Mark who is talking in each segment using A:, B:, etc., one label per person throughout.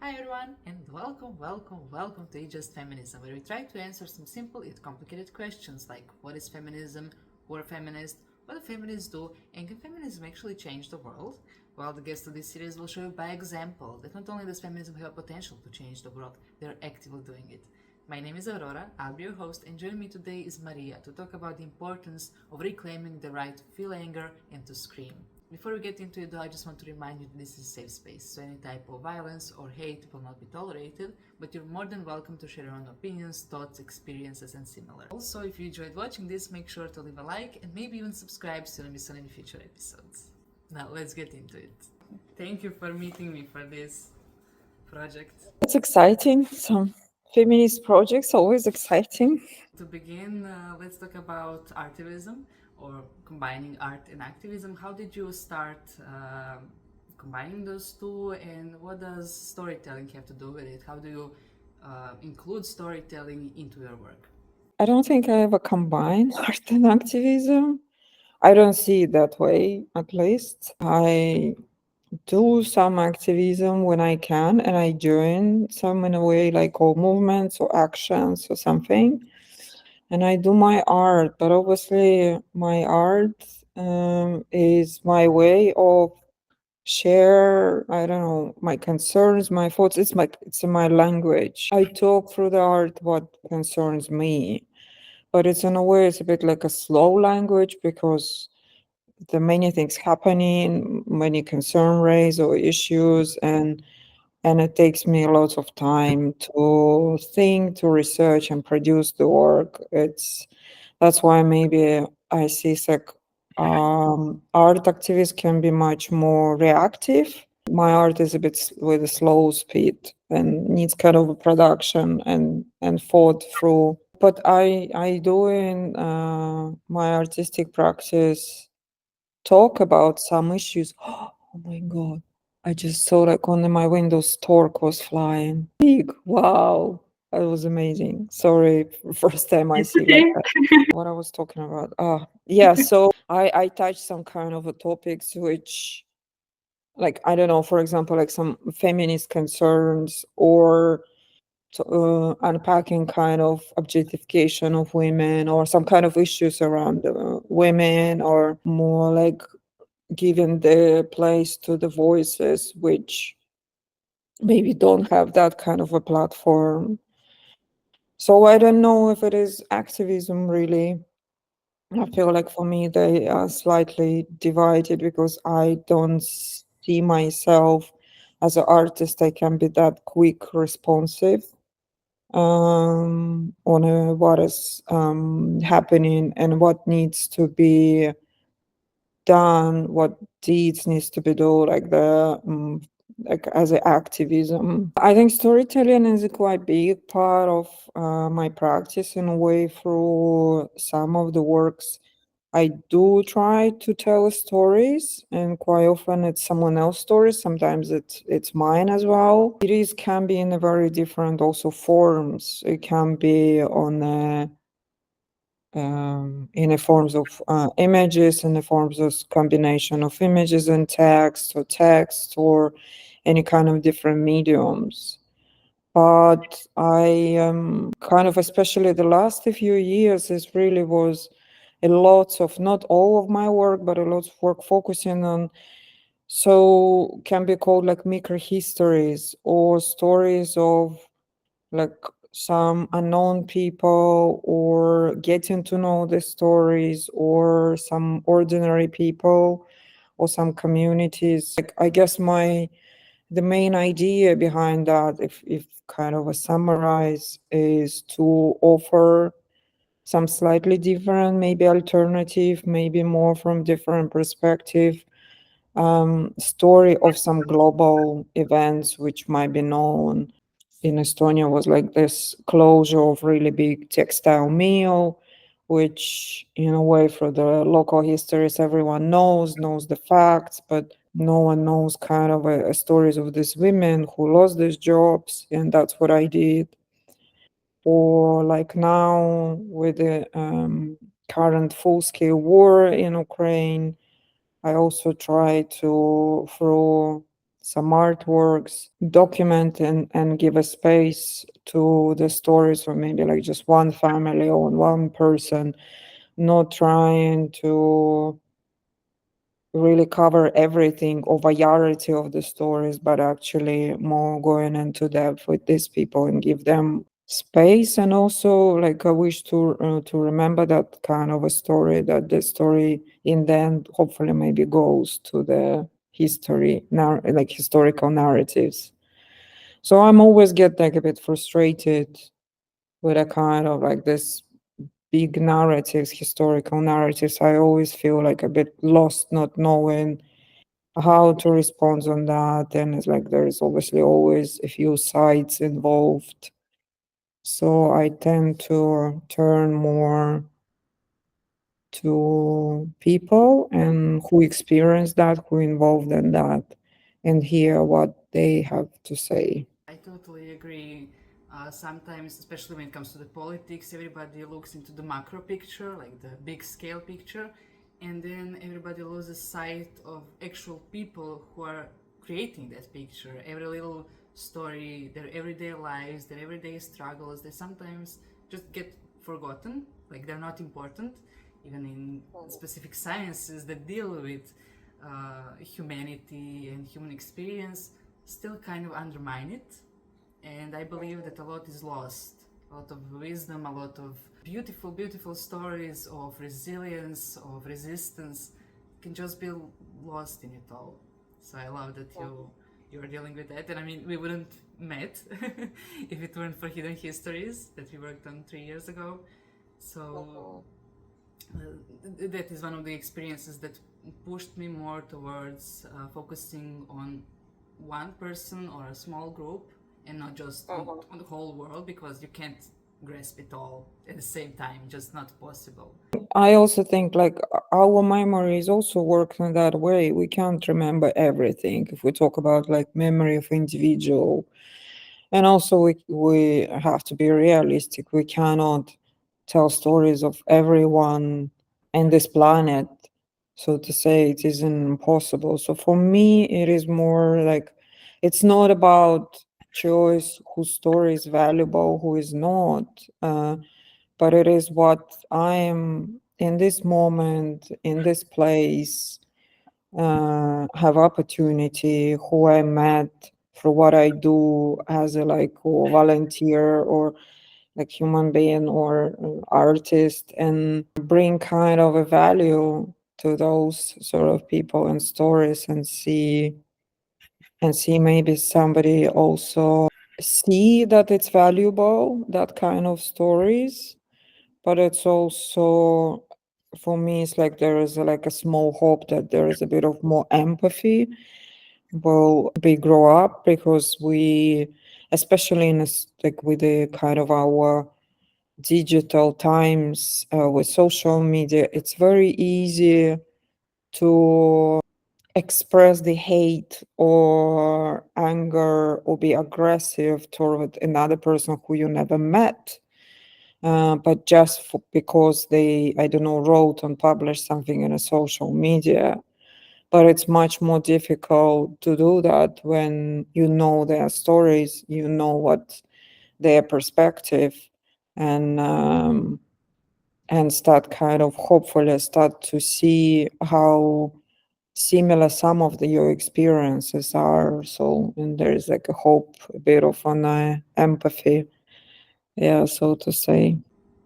A: Hi everyone, and welcome to Just Feminism, where we try to answer some simple yet complicated questions like what is feminism, who are feminists, what do feminists do, and can feminism actually change the world? Well, the guests of this series will show you by example that not only does feminism have a potential to change the world, they are actively doing it. My name is Aurora, I'll be your host, and joining me today is Maria to talk about the importance of reclaiming the right to feel anger and to scream. Before we get into it though, I just want to remind you that this is a safe space, so any type of violence or hate will not be tolerated, but you're more than welcome to share your own opinions, thoughts, experiences, and similar. Also, if you enjoyed watching this, make sure to leave a like and maybe even subscribe so you don't miss on any future episodes. Now, let's get into it. Thank you for meeting me for this project.
B: It's exciting. Some feminist projects always exciting.
A: To begin, let's talk about artivism or combining art and activism. How did you start combining those two, and what does storytelling have to do with it? How do you include storytelling into your work?
B: I don't think I ever combine art and activism. I don't see it that way, at least. I do some activism when I can, and I join some in a way like all movements or actions or something. And I do my art, but obviously my art is my way of share, I don't know, my concerns, my thoughts. It's in my language. I talk through the art what concerns me, but it's in a way it's a bit like a slow language because there are many things happening, many concern raised or issues, and it takes me a lot of time to think, to research and produce the work. That's why maybe I see like art activists can be much more reactive. My art is a bit with a slow speed and needs kind of a production and thought through. But I do in my artistic practice talk about some issues. Oh my God. I just saw like on my window stork was flying. Big. Wow. That was amazing. Sorry, first time I see like that. What I was talking about. Yeah, so I touched some kind of a topics which like I don't know, for example, like some feminist concerns or unpacking kind of objectification of women or some kind of issues around women or more like giving the place to the voices which maybe don't have that kind of a platform. So I don't know if it is activism really. I feel like for me they are slightly divided because I don't see myself as an artist. I can be that quick responsive on what is happening and what needs to be done, what deeds needs to be done, like the like as an activism. I think storytelling is a quite big part of my practice in a way. Through some of the works I do try to tell stories, and quite often it's someone else's story. Sometimes it's mine as well. It is can be in a very different also forms. It can be on in the forms of images, in the forms of combination of images and text or any kind of different mediums. But I kind of, especially the last few years, this really was a lot of, not all of my work, but a lot of work focusing on, so can be called like micro histories or stories of like some unknown people or getting to know the stories or some ordinary people or some communities. Like I guess the main idea behind that, if kind of a summarize, is to offer some slightly different, maybe alternative, maybe more from different perspective, story of some global events which might be known. In Estonia was like this closure of really big textile mill, which in a way for the local histories everyone knows the facts, but no one knows kind of stories of these women who lost these jobs, and that's what I did. Or like now with the current full-scale war in Ukraine, I also try to, through some artworks, document and give a space to the stories, or maybe like just one family or one person, not trying to really cover everything or variety of the stories, but actually more going into depth with these people and give them space. And also like I wish to remember that kind of a story, that the story in the end hopefully maybe goes to the history now, like historical narratives. So I'm always get like a bit frustrated with a kind of like this big narratives, historical narratives. I always feel like a bit lost, not knowing how to respond on that. And it's like there's obviously always a few sides involved. So I tend to turn more to people and who experience that, who involved in that, and hear what they have to say.
A: I totally agree. Sometimes, especially when it comes to the politics, everybody looks into the macro picture, like the big scale picture, and then everybody loses sight of actual people who are creating that picture. Every little story, their everyday lives, their everyday struggles, they sometimes just get forgotten, like they're not important. Even in specific sciences that deal with humanity and human experience, still kind of undermine it. And I believe that a lot is lost. A lot of wisdom, a lot of beautiful, beautiful stories of resilience, of resistance can just be lost in it all. So I love that you're dealing with that. And I mean, we wouldn't met if it weren't for Hidden Histories that we worked on 3 years ago. So that is one of the experiences that pushed me more towards focusing on one person or a small group and not just on the whole world, because you can't grasp it all at the same time, just not possible.
B: I also think like our memories also work in that way. We can't remember everything if we talk about like memory of individual. And also we have to be realistic. We cannot tell stories of everyone in this planet. So to say it isn't impossible. So for me, it is more like it's not about choice whose story is valuable, who is not. But it is what I am in this moment, in this place, have opportunity, who I met for what I do as a like or volunteer or like human being or artist, and bring kind of a value to those sort of people and stories, and see maybe somebody also see that it's valuable, that kind of stories. But it's also for me it's like there is like a small hope that there is a bit of more empathy will be grow up, because we, especially in this, like with the kind of our digital times with social media, it's very easy to express the hate or anger or be aggressive toward another person who you never met, but just because they, I don't know, wrote and published something in a social media. But it's much more difficult to do that when you know their stories, you know what their perspective, and start kind of hopefully start to see how similar some of your experiences are. So, and there is like a hope, a bit of an empathy, yeah, so to say.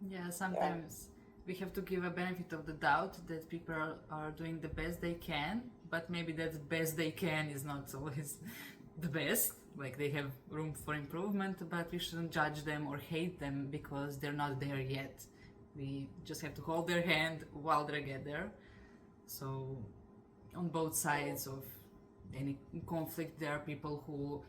A: Yeah, sometimes we have to give a benefit of the doubt that people are doing the best they can, but maybe that best they can is not always the best. Like they have room for improvement, but we shouldn't judge them or hate them because they're not there yet. We just have to hold their hand while they get there. So, on both sides of any conflict, there are people who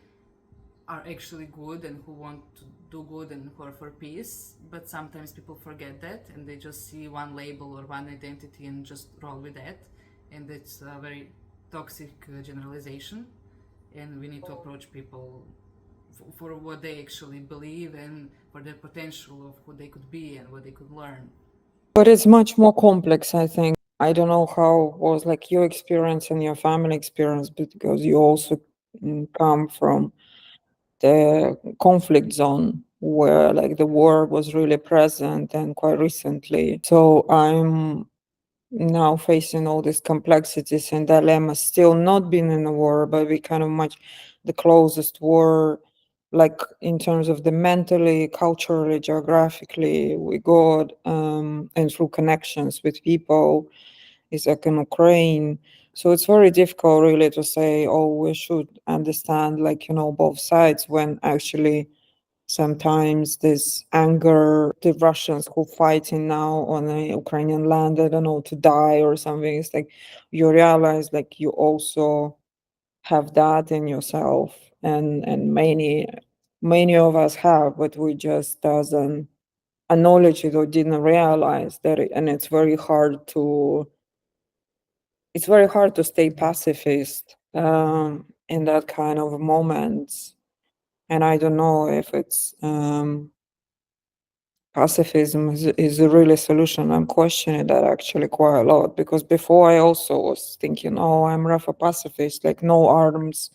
A: are actually good and who want to do good and who are for peace, but sometimes people forget that and they just see one label or one identity and just roll with that, and it's a very toxic generalization, and we need to approach people for what they actually believe and for their potential of who they could be and what they could learn.
B: But it's much more complex, I think. I don't know how was like your experience and your family experience, because you also come from the conflict zone where like the war was really present and quite recently. So I'm now facing all these complexities and dilemmas, still not being in a war, but we kind of much the closest war, like in terms of the mentally, culturally, geographically, we got, and through connections with people, is like in Ukraine. So it's very difficult really to say, oh, we should understand like, both sides when actually sometimes this anger, the Russians who fighting now on the Ukrainian land, I don't know, to die or something. It's like you realize like you also have that in yourself, and many of us have, but we just doesn't acknowledge it or didn't realize that, and it's very hard to stay pacifist in that kind of moments. And I don't know if it's pacifism is a really solution. I'm questioning that actually quite a lot, because before I also was thinking, oh, I'm rough pacifist, like no arms,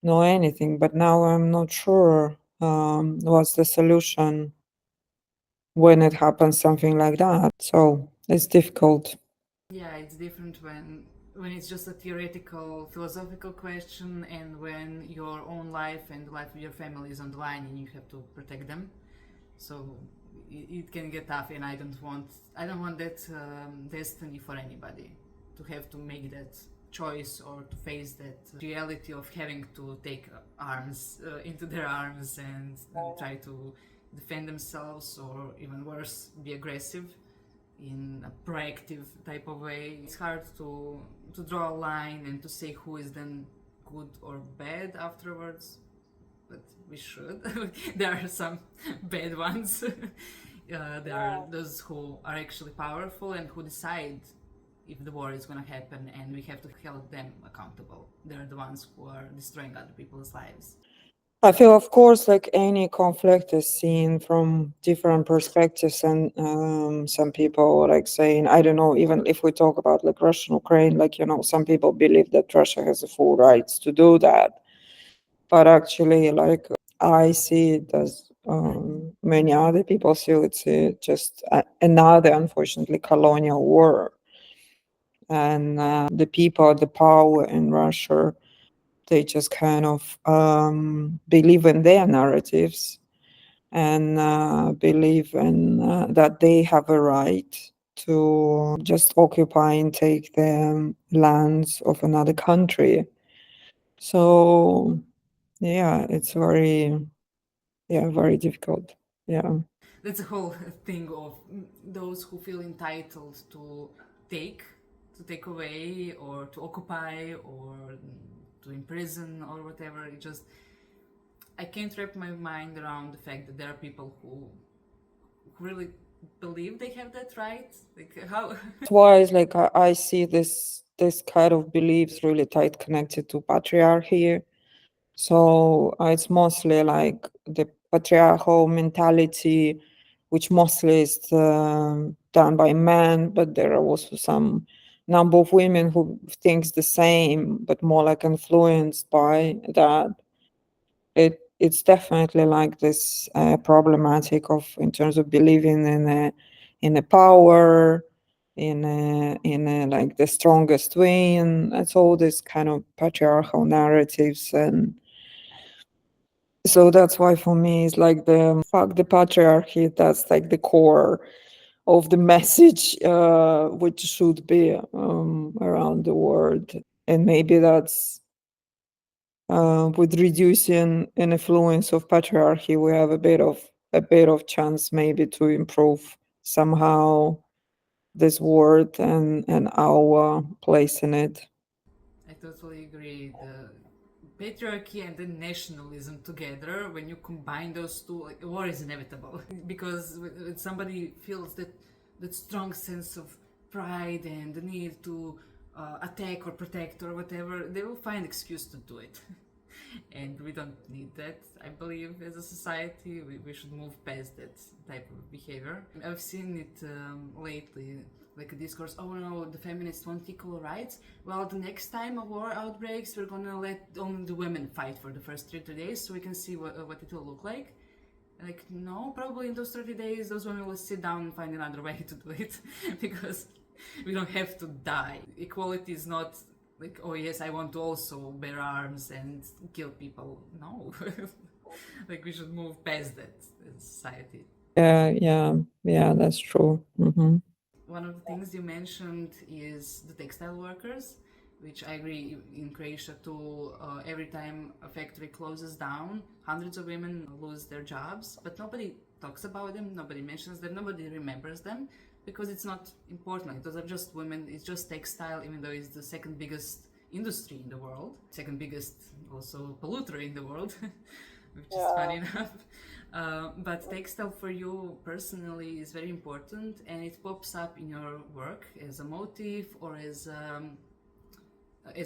B: no anything. But now I'm not sure what's the solution when it happens something like that. So it's difficult.
A: Yeah, it's different when it's just a theoretical, philosophical question, and when your own life and the life of your family is on the line and you have to protect them. So it can get tough, and I don't want that destiny for anybody, to have to make that choice or to face that reality of having to take arms into their arms and try to defend themselves, or even worse, be aggressive in a proactive type of way. It's hard to draw a line and to say who is then good or bad afterwards, but we should. There are some bad ones. There are those who are actually powerful and who decide if the war is going to happen, and we have to hold them accountable. They're the ones who are destroying other people's lives.
B: I feel, of course, like any conflict is seen from different perspectives, and some people like saying, I don't know, even if we talk about like Russian Ukraine, like some people believe that Russia has the full rights to do that, but actually, like I see it as many other people see it's just another, unfortunately, colonial war, and the people, the power in Russia, they just kind of believe in their narratives and believe in that they have a right to just occupy and take the lands of another country. So yeah, it's very difficult. Yeah.
A: That's a whole thing of those who feel entitled take to take away or to occupy or to imprison or whatever. It just, I can't wrap my mind around the fact that there are people who really believe they have that right. Like how?
B: That's why it's like I see this kind of beliefs really tight connected to patriarchy. So it's mostly like the patriarchal mentality, which mostly is done by men, but there are also some number of women who thinks the same, but more like influenced by that. It's definitely like this problematic of in terms of believing in a power, in a like the strongest win. It's all this kind of patriarchal narratives, and so that's why for me it's like the fuck the patriarchy. That's like the core of the message, which should be around the world, and maybe that's with reducing an influence of patriarchy, we have a bit of chance maybe to improve somehow this world and our place in it.
A: I totally agree. The patriarchy and the nationalism together, when you combine those two, like, war is inevitable. Because when somebody feels that strong sense of pride and the need to attack or protect or whatever, they will find excuse to do it. And we don't need that, I believe, as a society. We should move past that type of behavior. I've seen it lately like a discourse, oh no, the feminists want equal rights. Well, the next time a war outbreaks, we're gonna let only the women fight for the first 30 days so we can see what it will look like. Like, no, probably in those 30 days, those women will sit down and find another way to do it because we don't have to die. Equality is not like, oh yes, I want to also bear arms and kill people. No. Like, we should move past that as society.
B: Yeah, that's true.
A: One of the things you mentioned is the textile workers, which I agree in Croatia too. Every time a factory closes down, hundreds of women lose their jobs, but nobody talks about them, nobody mentions them, nobody remembers them because it's not important. Those are just women, it's just textile, even though it's the second biggest industry in the world, second biggest also polluter in the world, which is funny enough. But textile for you personally is very important, and it pops up in your work as a motif or as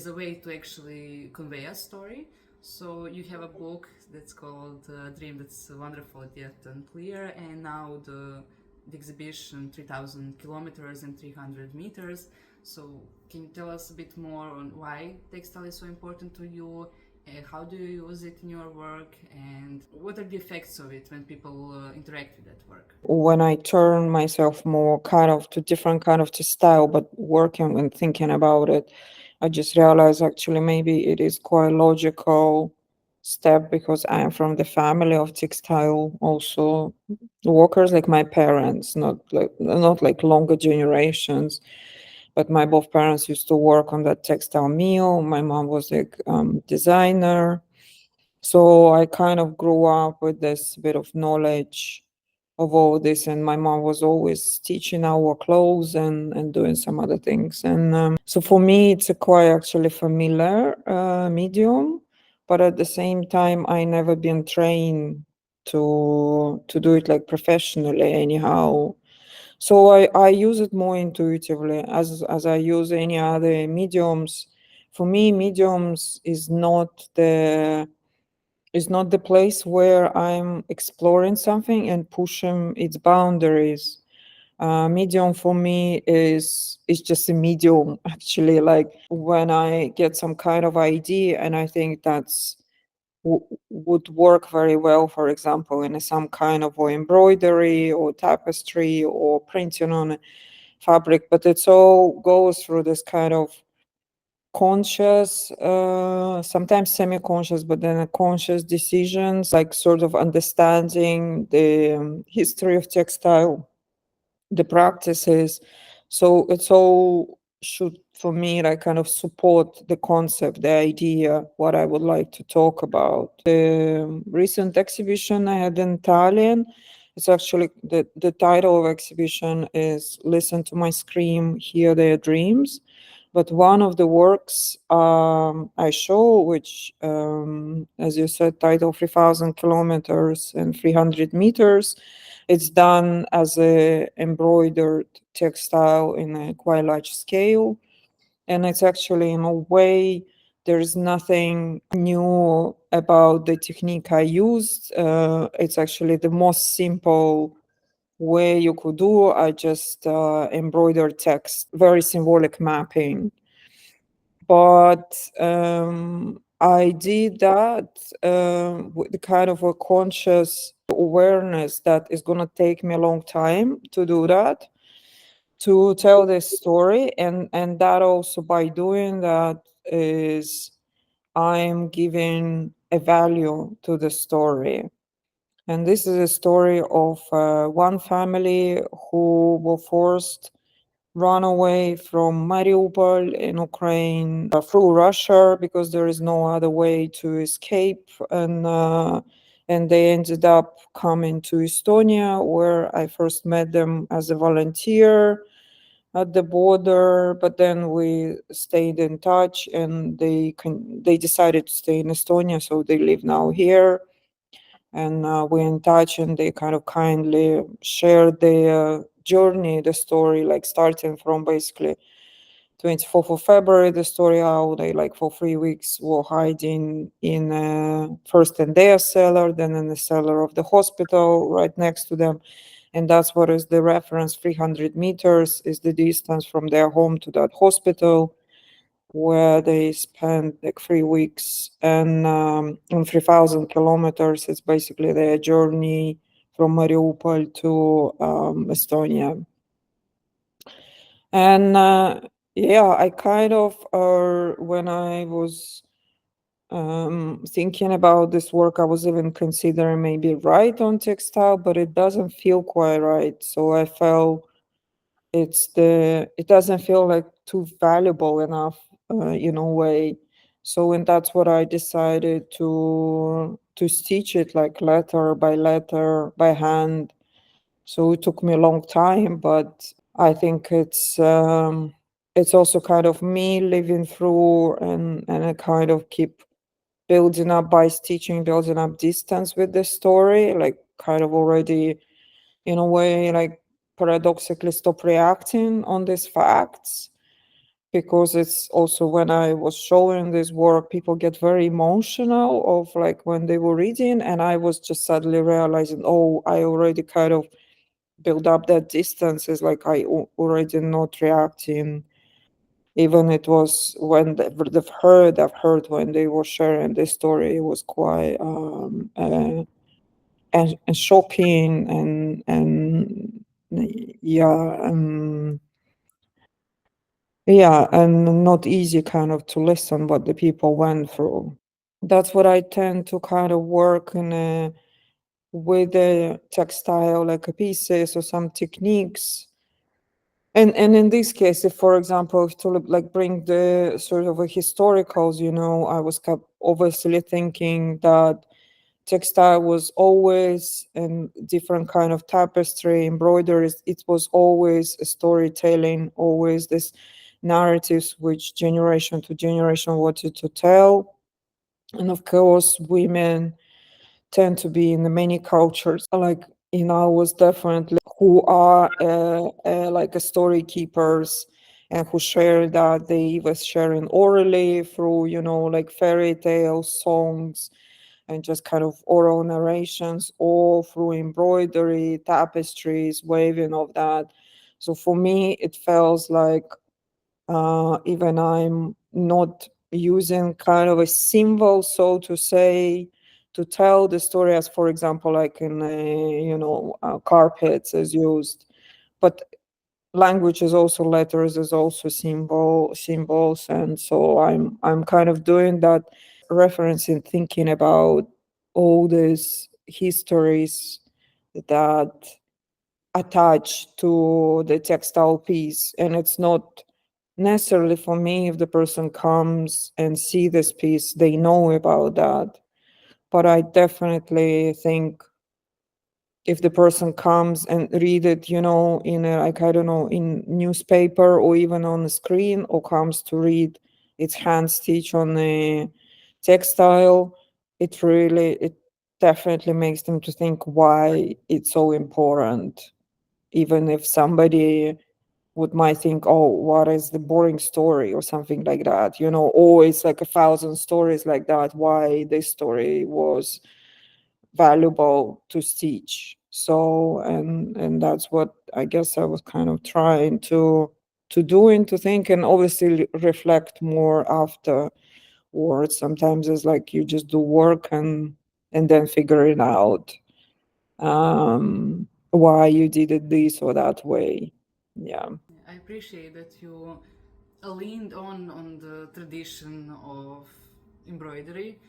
A: a way to actually convey a story. So you have a book that's called Dream, that's wonderful yet unclear, and now the exhibition 3000 kilometers and 300 meters. So can you tell us a bit more on why textile is so important to you? How do you use it in your work, and what are the effects of it when people interact with that work?
B: When I turn myself more kind of to different kind of style, but working and thinking about it, I just realized actually maybe it is quite a logical step because I am from the family of textile also workers, like my parents, not like longer generations. But my both parents used to work on that textile mill. My mom was a designer. So I kind of grew up with this bit of knowledge of all this. And my mom was always stitching our clothes and doing some other things. And so for me, it's a quite actually familiar medium. But at the same time, I never been trained to do it like professionally anyhow. So I use it more intuitively as I use any other mediums. For me, mediums is not the place where I'm exploring something and pushing its boundaries. Medium for me is just a medium actually. Like when I get some kind of idea and I think that's would work very well, for example, in some kind of or embroidery or tapestry or printing on fabric, but it's all goes through this kind of conscious, sometimes semi-conscious, but then a conscious decisions, like sort of understanding the history of textile, the practices. So it's all should for me like kind of support the concept, the idea, what I would like to talk about. The recent exhibition I had in Tallinn, it's actually the title of exhibition is Listen to My Scream, Hear Their Dreams. But one of the works I show, which, as you said, title 3,000 kilometers and 300 meters, it's done as a embroidered textile in a quite large scale. And it's actually, in a way, there's nothing new about the technique I used. It's actually the most simple way you could do. I just embroider text, very symbolic mapping. But I did that with the kind of a conscious awareness that is going to take me a long time to do that, to tell this story. And that also by doing that is I'm giving a value to the story. And this is a story of one family who were forced run away from Mariupol in Ukraine through Russia because there is no other way to escape, and they ended up coming to Estonia, where I first met them as a volunteer at the border. But then we stayed in touch, and they decided to stay in Estonia, so they live now here. And we're in touch, and they kind of kindly shared their journey, the story, like starting from basically 24th of February, the story how they like for 3 weeks were hiding in first in their cellar, then in the cellar of the hospital right next to them. And that's what is the reference. 300 meters is the distance from their home to that hospital, where they spent like 3 weeks. And 3,000 kilometers is basically their journey from Mariupol to Estonia. And yeah, I kind of, when I was thinking about this work, I was even considering maybe write on textile, but it doesn't feel quite right. So I felt it doesn't feel like too valuable enough in a way. So, and that's what I decided to stitch it like letter by hand. So it took me a long time, but I think it's also kind of me living through, and I kind of keep building up by stitching, building up distance with the story, like kind of already in a way, like paradoxically stop reacting on these facts. Because it's also when I was showing this work, people get very emotional of like when they were reading, and I was just suddenly realizing, oh, I already kind of build up that distance. Is like already not reacting. Even it was when I've heard when they were sharing this story, it was quite and shocking and yeah yeah, and not easy kind of to listen what the people went through. That's what I tend to kind of work in with the textile like pieces or some techniques. And in this case, if for example, if to like bring the sort of a historicals, I was obviously thinking that textile was always in different kind of tapestry, embroideries. It was always a storytelling, always this narratives which generation to generation wanted to tell. And of course, women tend to be in the many cultures, like in ours definitely, who are like a story keepers and who share that they even sharing orally through, like fairy tales, songs, and just kind of oral narrations, all through embroidery, tapestries, waving of that. So for me, it feels like even I'm not using kind of a symbol, so to say, to tell the story, as for example, like in carpets is used, but language is also letters, is also symbols, and so I'm kind of doing that, referencing, thinking about all these histories that attach to the textile piece. And it's not necessarily for me, if the person comes and see this piece, they know about that. But I definitely think if the person comes and read it, in a, like, I don't know, in newspaper or even on the screen, or comes to read its hand stitch on the textile, it definitely makes them to think why it's so important. Even if somebody would might think, oh, what is the boring story or something like that, or it's like 1,000 stories like that, why this story was valuable to teach. So, and that's what I guess I was kind of trying to do and to think, and obviously reflect more afterwards. Sometimes it's like you just do work and then figure it out, why you did it this or that way. Yeah.
A: I appreciate that you leaned on the tradition of embroidery,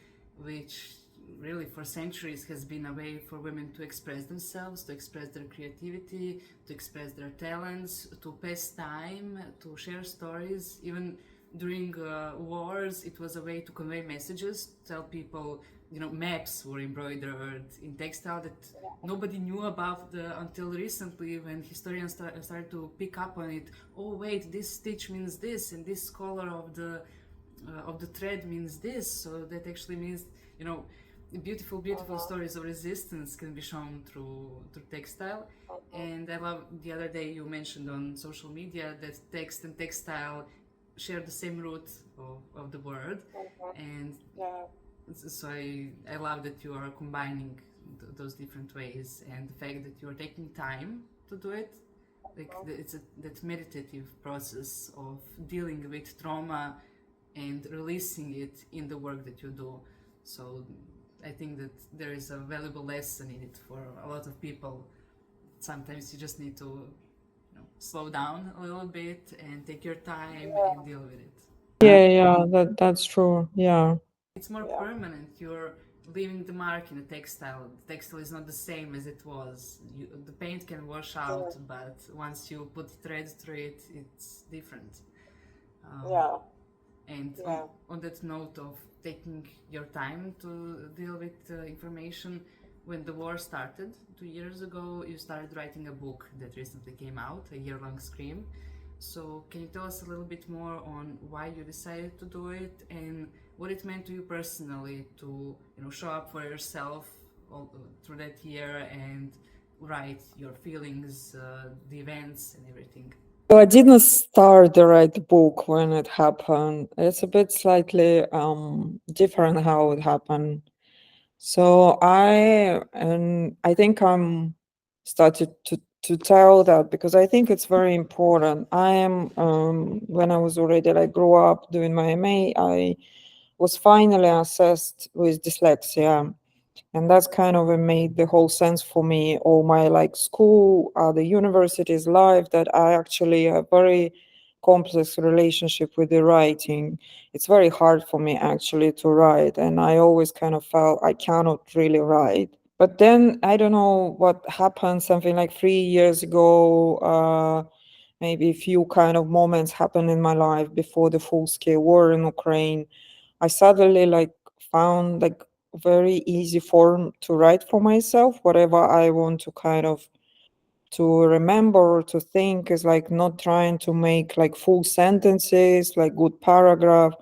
A: which really for centuries has been a way for women to express themselves, to express their creativity, to express their talents, to pass time, to share stories. Even during wars, it was a way to convey messages, tell people, maps were embroidered in textile that nobody knew about until recently, when historians started to pick up on it. Oh wait, this stitch means this, and this color of the thread means this. So that actually means, you know, beautiful stories of resistance can be shown through textile. And I love, the other day you mentioned on social media that text and textile share the same root of the word. And so I love that you are combining those different ways, and the fact that you're taking time to do it, like it's that meditative process of dealing with trauma and releasing it in the work that you do. So I think that there is a valuable lesson in it for a lot of people. Sometimes you just need to slow down a little bit and take your time and deal with it.
B: Yeah, that's true. Yeah.
A: It's more permanent. You're leaving the mark in a textile. The textile is not the same as it was. The paint can wash out, but once you put threads through it, it's different.
B: Yeah.
A: And on that note of taking your time to deal with information, when the war started 2 years ago, you started writing a book that recently came out, a year-long scream. So can you tell us a little bit more on why you decided to do it and what it meant to you personally to show up for yourself through that year and write your feelings, the events and everything?
B: So I didn't start to write the book when it happened. It's a bit slightly different how it happened. So I think I'm started to tell that because I think it's very important. I am when I was already like grew up doing my MA, I was finally assessed with dyslexia, and that's kind of made the whole sense for me. All my like school, the university's life, that I actually have very complex relationship with the writing. It's very hard for me actually to write, and I always kind of felt I cannot really write. But then I don't know what happened, something like 3 years ago, maybe a few kind of moments happened in my life before the full-scale war in Ukraine. I suddenly like found like very easy form to write for myself, whatever I want to kind of to remember or to think, is like not trying to make like full sentences, like good paragraph,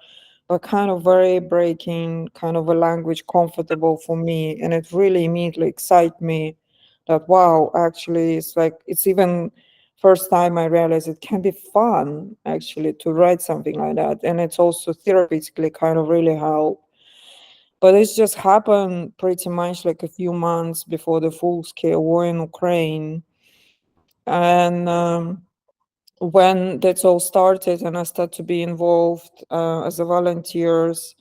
B: but kind of very breaking kind of a language comfortable for me. And it really immediately excited me that, wow, actually it's like, it's even first time I realized it can be fun actually to write something like that. And it's also therapeutically kind of really help. But it's just happened pretty much like a few months before the full scale war in Ukraine. And when that's all started and I started to be involved as a volunteers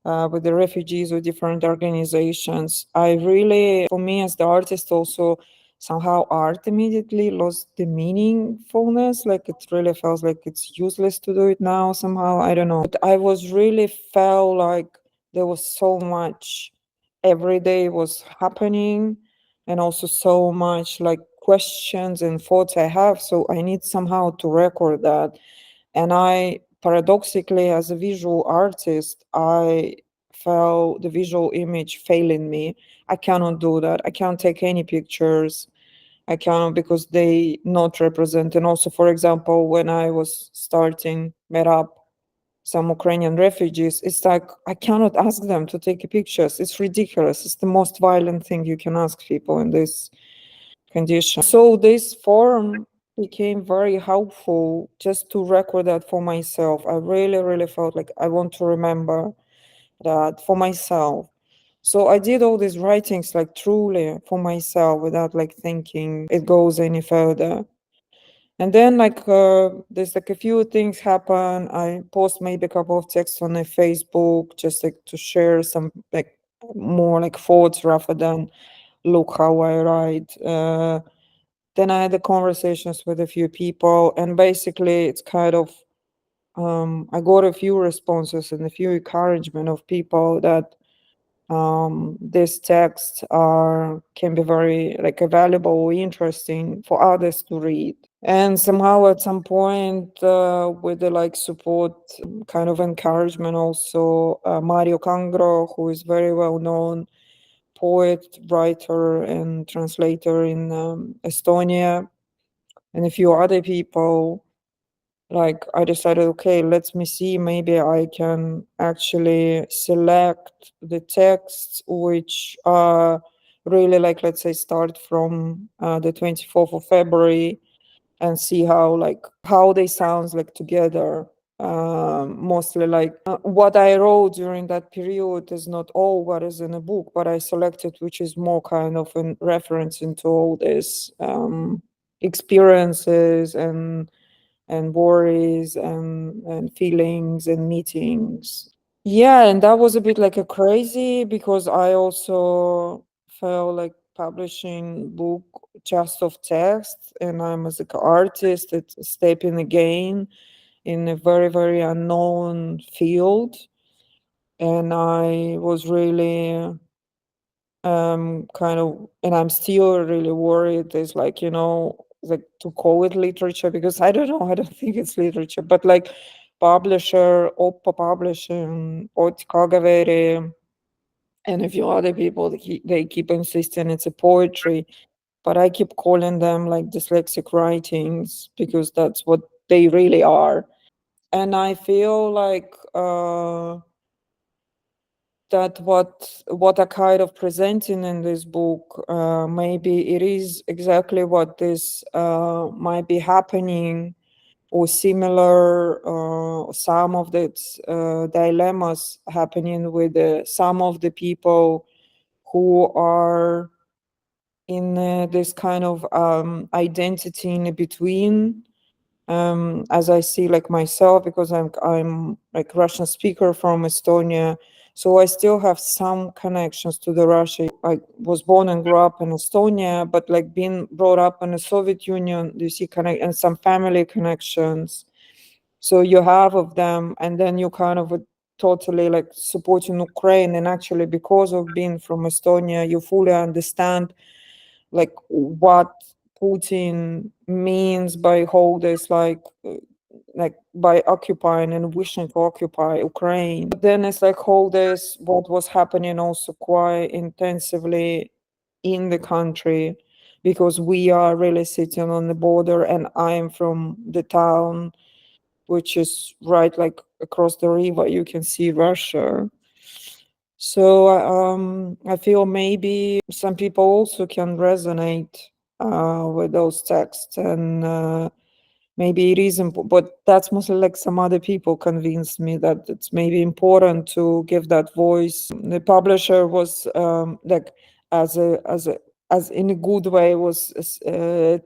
B: with the refugees with different organizations, I really, for me as the artist also, somehow art immediately lost the meaningfulness. Like it really feels like it's useless to do it now somehow. I don't know. But I was really felt like there was so much every day was happening, and also so much like questions and thoughts I have. So I need somehow to record that. And I paradoxically, as a visual artist, I felt the visual image failing me. I cannot do that. I can't take any pictures. I cannot, because they not represent. And also, for example, when I was starting met up some Ukrainian refugees, it's like I cannot ask them to take pictures. It's ridiculous. It's the most violent thing you can ask people in this condition. So this forum became very helpful just to record that for myself. I really, really felt like I want to remember that for myself. So I did all these writings like truly for myself without like thinking it goes any further. And then like there's like a few things happen. I post maybe a couple of texts on a Facebook just like to share some like more like thoughts rather than look how I write. Then I had the conversations with a few people, and basically it's kind of I got a few responses and a few encouragement of people that these texts are can be very like valuable, interesting for others to read. And somehow at some point with the like support, kind of encouragement also, Mario Kangro, who is very well known poet, writer, and translator in Estonia, and a few other people, like I decided, okay, let me see, maybe I can actually select the texts which are really like, let's say, start from the 24th of February and see how like how they sounds like together. mostly like what I wrote during that period is not all what is in a book, but I selected which is more kind of a reference into all these experiences and worries and feelings and meetings. Yeah, and that was a bit like a crazy because I also felt like publishing book just of text, and I'm as an artist, it's stepping again in a very, very unknown field. And I was really kind of, and I'm still really worried. There's like, like to call it literature because I don't know, I don't think it's literature, but like publisher, Oppa Publishing, Ot Kagaveri, and a few other people, they keep insisting it's a poetry, but I keep calling them like dyslexic writings because that's what they really are. And I feel like that what I kind of presenting in this book, maybe it is exactly what this might be happening or similar, some of the dilemmas happening with some of the people who are in this kind of identity in between, as I see like myself, because I'm like Russian speaker from Estonia, so I still have some connections to the Russia. I was born and grew up in Estonia, but like being brought up in the Soviet Union, you see connect and some family connections. So you have of them, and then you kind of totally like supporting Ukraine, and actually because of being from Estonia, you fully understand like what Putin means by all this like by occupying and wishing to occupy Ukraine. But then it's like all this what was happening also quite intensively in the country because we are really sitting on the border and I'm from the town which is right like across the river you can see Russia. So I feel maybe some people also can resonate with those texts, and maybe it is important. But that's mostly like some other people convinced me that it's maybe important to give that voice. The publisher was like as in a good way was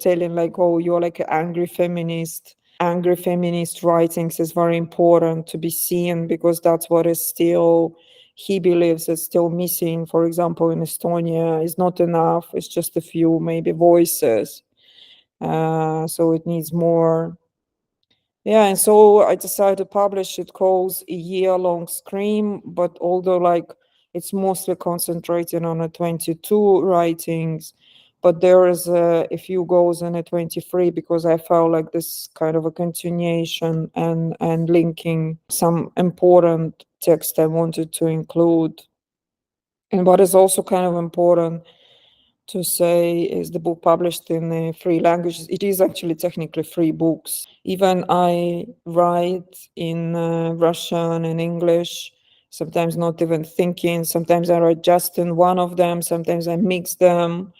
B: telling like, oh, you're like an angry feminist. Angry feminist writings is very important to be seen because that's what is still he believes is still missing. For example, in Estonia, is not enough. It's just a few maybe voices. So it needs more. Yeah, and so I decided to publish it calls A Year-Long Scream, but although like it's mostly concentrated on a 22 writings, but there is a few goals in a 23 because I felt like this kind of a continuation and linking some important text I wanted to include. And what is also kind of important to say is the book published in 3 languages. It is actually technically 3 books. Even I write in Russian and English, sometimes not even thinking. Sometimes I write just in one of them. Sometimes I mix them.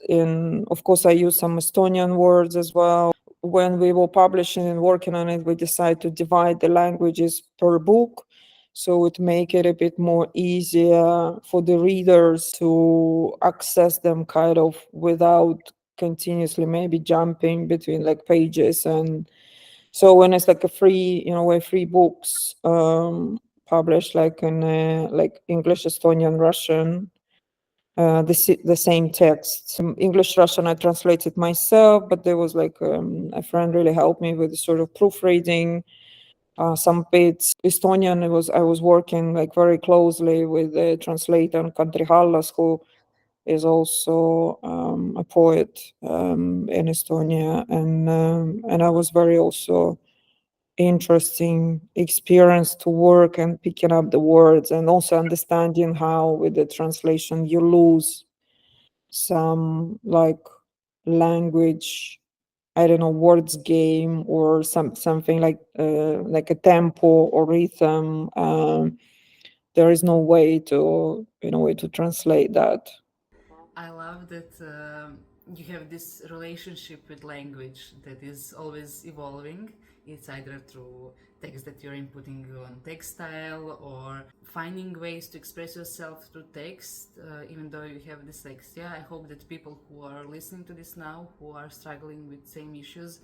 B: Of course, I use some Estonian words as well. When we were publishing and working on it, we decided to divide the languages per book. So it make it a bit more easier for the readers to access them kind of without continuously maybe jumping between like pages. And so when it's like a free, where 3 books published like in like English, Estonian, Russian, the same text. English, Russian, I translated myself, but there was like a friend really helped me with sort of proofreading some bits. Estonian, I was working like very closely with the translator Kadri Hallas, who is also a poet in Estonia, and I was very also interesting experience to work and picking up the words and also understanding how with the translation you lose some like language, I don't know, words game or something like a tempo or rhythm. There is no way to translate that.
A: I love that you have this relationship with language that is always evolving. It's either through text that you're inputting on textile, or finding ways to express yourself through text, even though you have dyslexia. I hope that people who are listening to this now, who are struggling with same issues,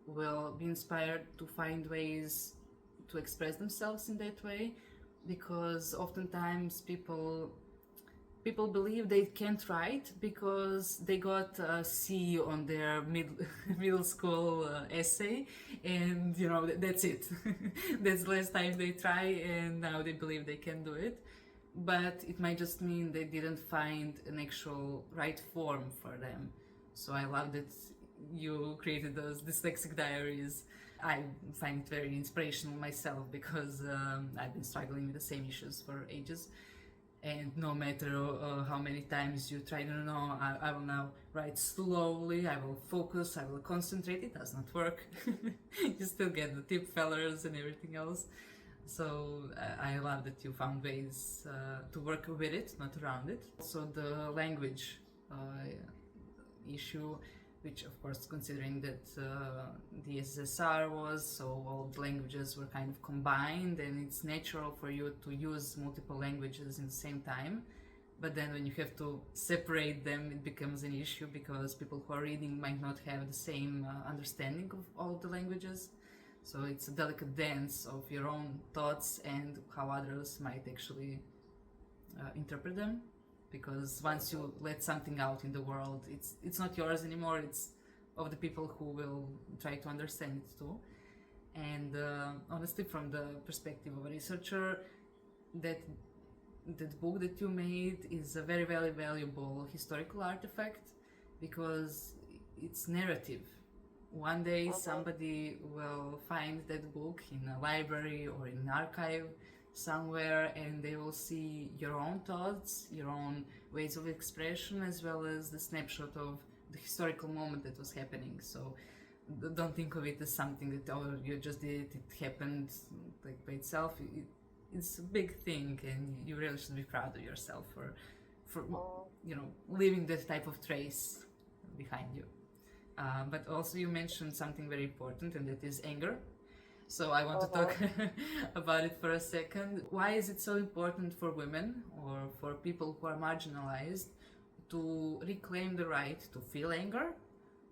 A: will be inspired to find ways to express themselves in that way, because oftentimes people believe they can't write because they got a C on their middle school essay, and that's it. That's the last time they try, and now they believe they can do it. But it might just mean they didn't find an actual right form for them. So I love that you created those dyslexic diaries. I find it very inspirational myself, because I've been struggling with the same issues for ages. And no matter how many times you try, I will now write slowly, I will focus, I will concentrate, it does not work. You still get the tip fellers and everything else. So I love that you found ways to work with it, not around it. Also the language issue, which of course, considering that the SSR was, so all the languages were kind of combined, and it's natural for you to use multiple languages in the same time. But then when you have to separate them, it becomes an issue, because people who are reading might not have the same understanding of all of the languages. So it's a delicate dance of your own thoughts and how others might actually interpret them. Because once you let something out in the world, it's not yours anymore, it's of the people who will try to understand it too. And honestly, from the perspective of a researcher, that book that you made is a very, very valuable historical artifact, because it's narrative. One day somebody will find that book in a library or in an archive somewhere, and they will see your own thoughts, your own ways of expression, as well as the snapshot of the historical moment that was happening. So don't think of it as something that, oh, you just did it happened like by itself. It's a big thing, and you really should be proud of yourself for leaving that type of trace behind you. But also you mentioned something very important, and that is anger. So I want to talk about it for a second. Why is it so important for women, or for people who are marginalized, to reclaim the right to feel anger,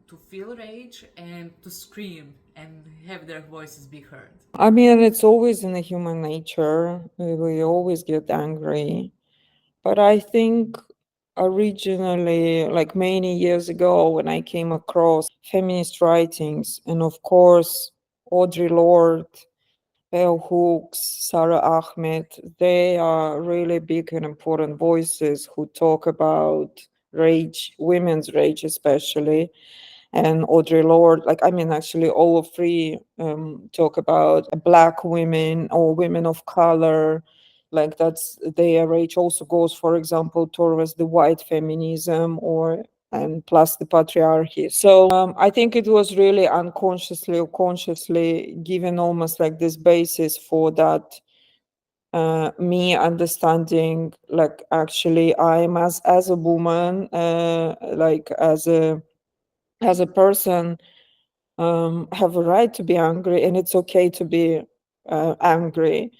A: to feel rage, and to scream and have their voices be heard?
B: I mean, it's always in the human nature. We always get angry. But I think originally, like many years ago, when I came across feminist writings, and of course, Audre Lorde, Bell Hooks, Sara Ahmed, they are really big and important voices who talk about rage, women's rage especially. And Audre Lorde, actually, all of three talk about Black women or women of color. Like, that's their rage also goes, for example, towards the white feminism and plus the patriarchy. So I think it was really unconsciously or consciously given almost like this basis for that. Me understanding, like, actually I'm as a woman, like as a person, have a right to be angry, and it's okay to be angry.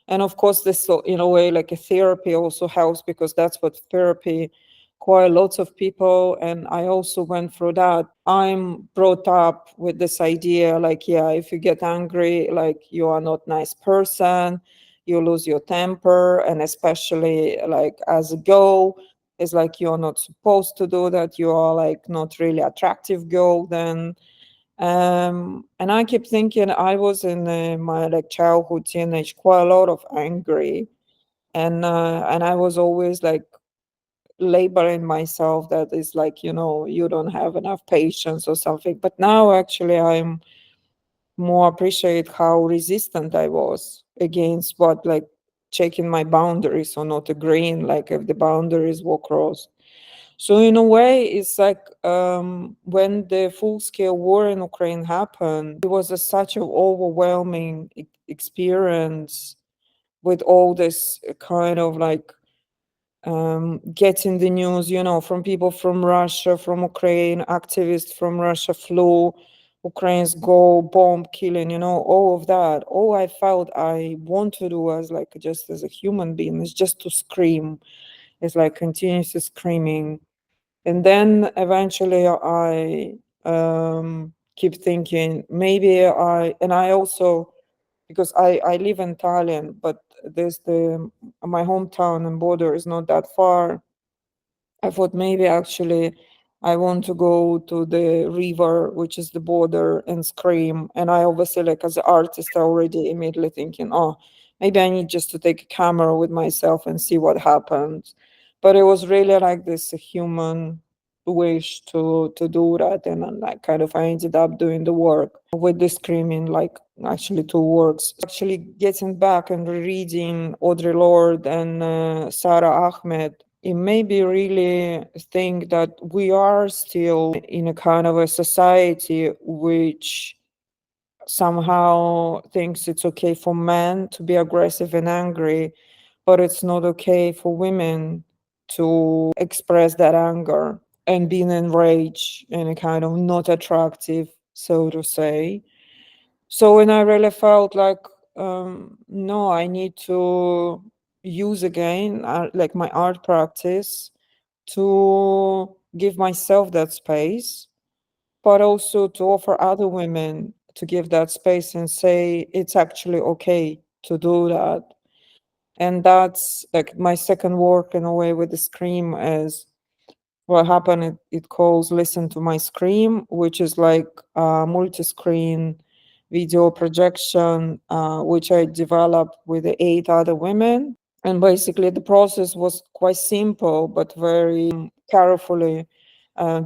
B: And of course, this, in a way, like a therapy also helps, because that's what therapy quite lots of people, and I also went through that. I'm brought up with this idea, like, yeah, if you get angry, like, you are not nice person, you lose your temper, and especially like as a girl, it's like you're not supposed to do that, you are like not really attractive girl then. And I keep thinking I was in my like childhood, teenage, quite a lot of angry, and I was always like labeling myself that it's like, you don't have enough patience or something. But now actually I'm more appreciate how resistant I was against what, like, checking my boundaries or not agreeing, like if the boundaries were crossed. So in a way, it's like when the full-scale war in Ukraine happened, it was such an overwhelming experience, with all this kind of like getting the news, from people from Russia, from Ukraine, activists from Russia flew Ukrainians go bomb killing, all of that. All I felt I want to do as like just as a human being is just to scream. It's like continuously screaming. And then eventually I keep thinking maybe I also, because I live in Tallinn, but there's my hometown and border is not that far. I thought maybe actually I want to go to the river, which is the border, and scream. And I obviously, like as an artist, already immediately thinking, oh, maybe I need just to take a camera with myself and see what happens. But it was really like this human wish to do that, and then like kind of I ended up doing the work with the screaming, like actually two works. Actually getting back and reading Audre Lorde and Sara Ahmed, it made me really think that we are still in a kind of a society which somehow thinks it's okay for men to be aggressive and angry, but it's not okay for women to express that anger and being enraged and a kind of not attractive, so to say. So when I really felt like, no, I need to use again like my art practice to give myself that space, but also to offer other women to give that space and say it's actually okay to do that. And that's like my second work in a way with the Scream is what happened. It calls Listen to My Scream, which is like a multi-screen video projection, which I developed with the 8 other women. And basically the process was quite simple but very carefully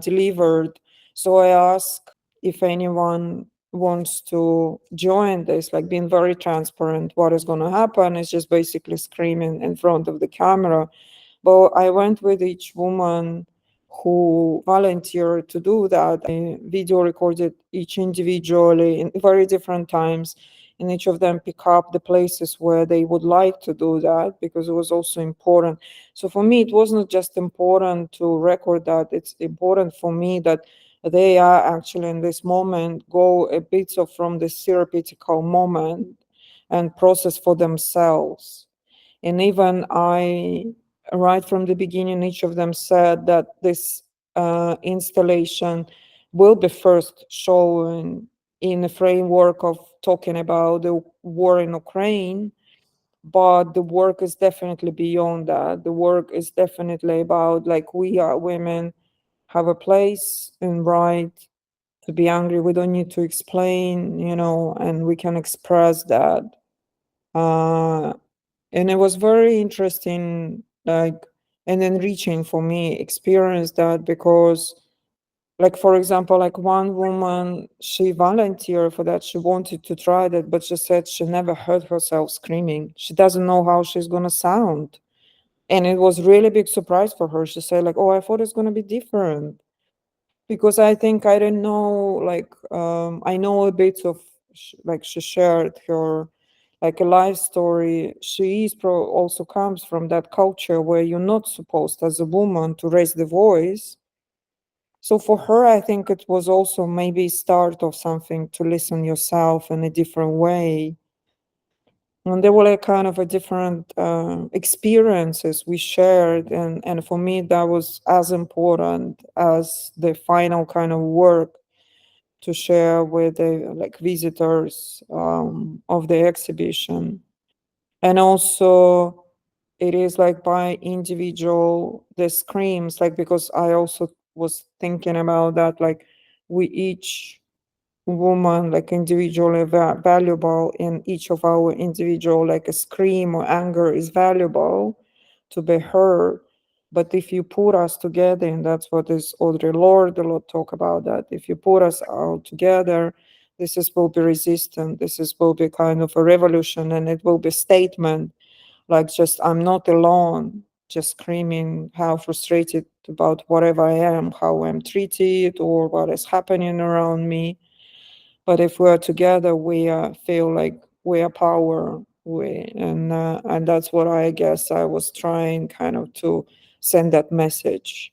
B: delivered. So I asked if anyone wants to join this, like being very transparent. What is going to happen is just basically screaming in front of the camera. But I went with each woman who volunteered to do that. I video recorded each individually in very different times, and each of them pick up the places where they would like to do that, because it was also important. So for me, it wasn't just important to record that, it's important for me that they are actually in this moment go a bit of from the therapeutical moment and process for themselves. And even right from the beginning, each of them said that this installation will be first shown in the framework of talking about the war in Ukraine, but the work is definitely beyond that. The work is definitely about like we are women have a place and right to be angry. We don't need to explain, and we can express that. Uh, and it was very interesting, like, and enriching for me experience that, because like for example, like one woman, she volunteered for that, she wanted to try that, but she said she never heard herself screaming, she doesn't know how she's going to sound. And it was really big surprise for her. She said like, oh, I thought it's going to be different, because I think I didn't know, like I know a bit of like she shared her like a life story. She is also comes from that culture where you're not supposed as a woman to raise the voice. So for her, I think it was also maybe start of something to listen yourself in a different way. And there were like kind of a different experiences we shared, and for me that was as important as the final kind of work to share with the like visitors of the exhibition. And also it is like by individual the screams, like because I also was thinking about that, like we each woman like individually valuable, in each of our individual like a scream or anger is valuable to be heard. But if you put us together, and that's what is Audre Lorde a lot talk about, that if you put us all together, this is will be resistant, this is will be kind of a revolution, and it will be statement, like just I'm not alone, just screaming how frustrated about whatever I am, how I'm treated or what is happening around me. But if we're together, we feel like we are power. And that's what I guess I was trying kind of to send that message,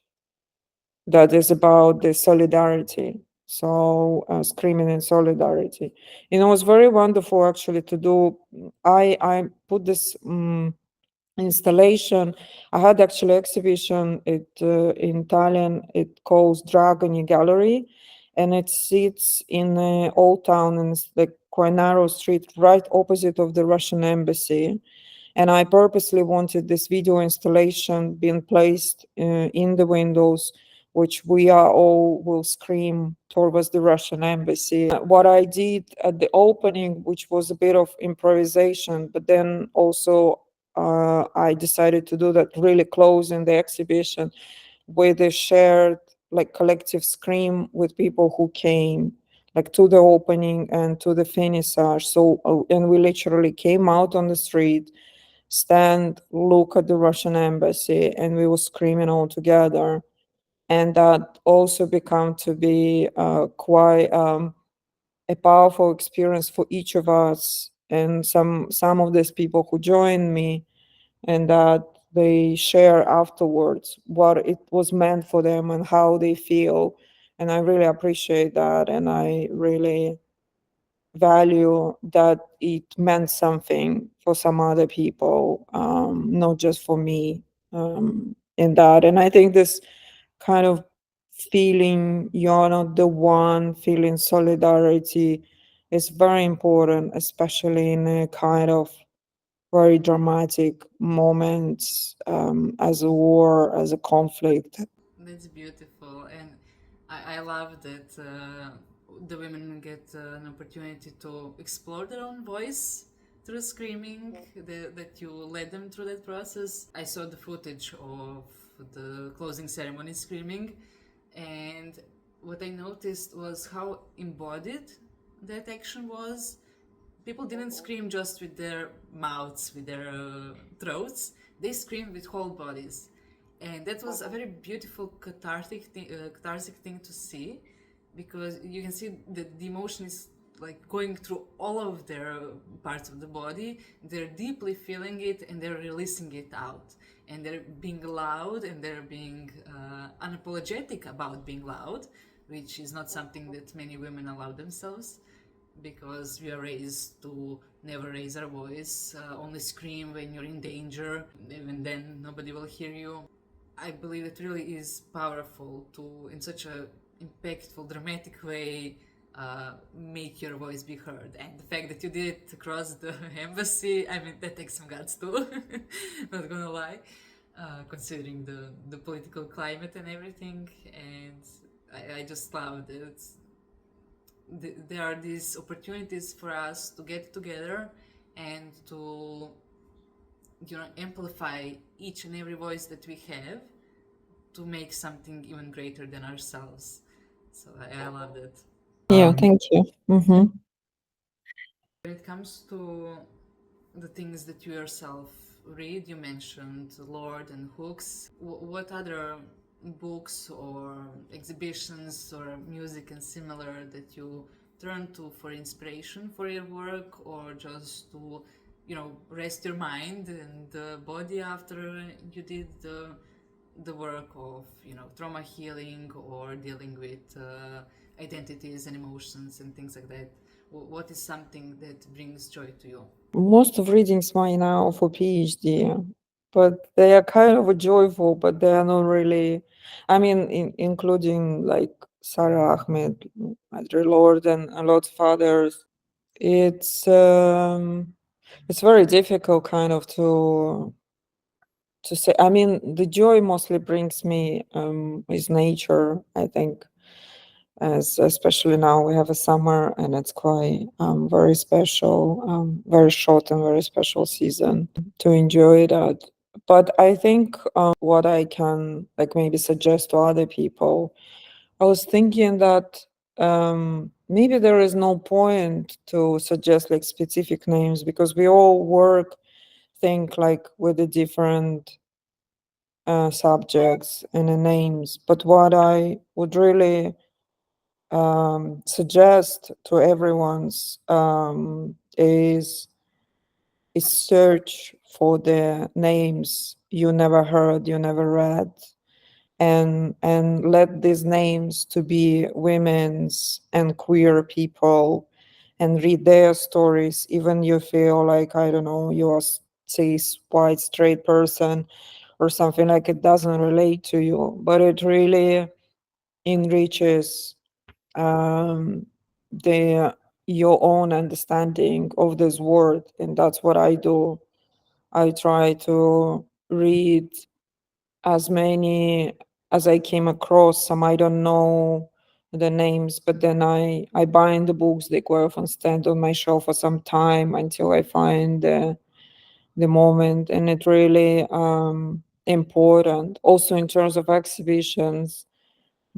B: that is about the solidarity. So screaming in solidarity. It was very wonderful actually to do. I put this installation. I had actually exhibition in Italian. It calls Dragoni Gallery, and it sits in Old Town, and it's the quite narrow street right opposite of the Russian embassy. And I purposely wanted this video installation being placed in the windows, which we are all will scream towards the Russian embassy. What I did at the opening, which was a bit of improvisation, but then also I decided to do that really close in the exhibition with a shared like collective scream with people who came like to the opening and to the finissage. So and we literally came out on the street, stand, look at the Russian embassy, and we were screaming all together. And that also become to be quite a powerful experience for each of us. And some of these people who joined me, and that they share afterwards what it was meant for them and how they feel. And I really appreciate that, and I really value that it meant something for some other people, not just for me, in that. And I think this kind of feeling you're not the one, feeling solidarity is very important, especially in a kind of very dramatic moments, as a war, as a conflict.
A: That's beautiful, and I love that the women get an opportunity to explore their own voice through screaming, that you led them through that process. I saw the footage of the closing ceremony screaming, and what I noticed was how embodied that action was. People didn't scream just with their mouths, with their throats, they screamed with whole bodies. And that was a very beautiful cathartic thing to see, because you can see that the emotion is like going through all of their parts of the body. They're deeply feeling it and they're releasing it out, and they're being loud, and they're being unapologetic about being loud, which is not something that many women allow themselves, because we are raised to never raise our voice, only scream when you're in danger, even then nobody will hear you. I believe it really is powerful to, in such a impactful, dramatic way, make your voice be heard. And the fact that you did it across the embassy, I mean, that takes some guts too, not gonna lie, considering the political climate and everything. And I just love that there are these opportunities for us to get together and to, you know, amplify each and every voice that we have to make something even greater than ourselves. So I love that.
B: Yeah, thank you.
A: When it comes to the things that you yourself read, you mentioned Lord and Hooks. What other books or exhibitions or music and similar that you turn to for inspiration for your work, or just to, you know, rest your mind and body after you did the work of, you know, trauma healing or dealing with identities and emotions and things like that? What is something that brings joy to you?
B: Most of readings mine now for PhD, but they are kind of joyful, but they are not really. I mean, including like Sara Ahmed, Madre Lord, and a lot of others. It's very difficult, kind of to say. I mean, the joy mostly brings me is nature, I think, as especially now we have a summer and it's quite very special, very short and very special season to enjoy that. But I think what I can like maybe suggest to other people, I was thinking that maybe there is no point to suggest like specific names, because we all work, think like with the different subjects and the names. But what I would really suggest to everyone's is search for the names you never heard, you never read, and let these names to be women's and queer people and read their stories, even you feel like, I don't know, you're a cis white straight person or something, like it doesn't relate to you, but it really enriches um, the your own understanding of this world. And that's what I do. I try to read as many as I came across. Some I don't know the names, but then I bind the books. They quite often stand on my shelf for some time until I find the moment. And it really important. Also in terms of exhibitions,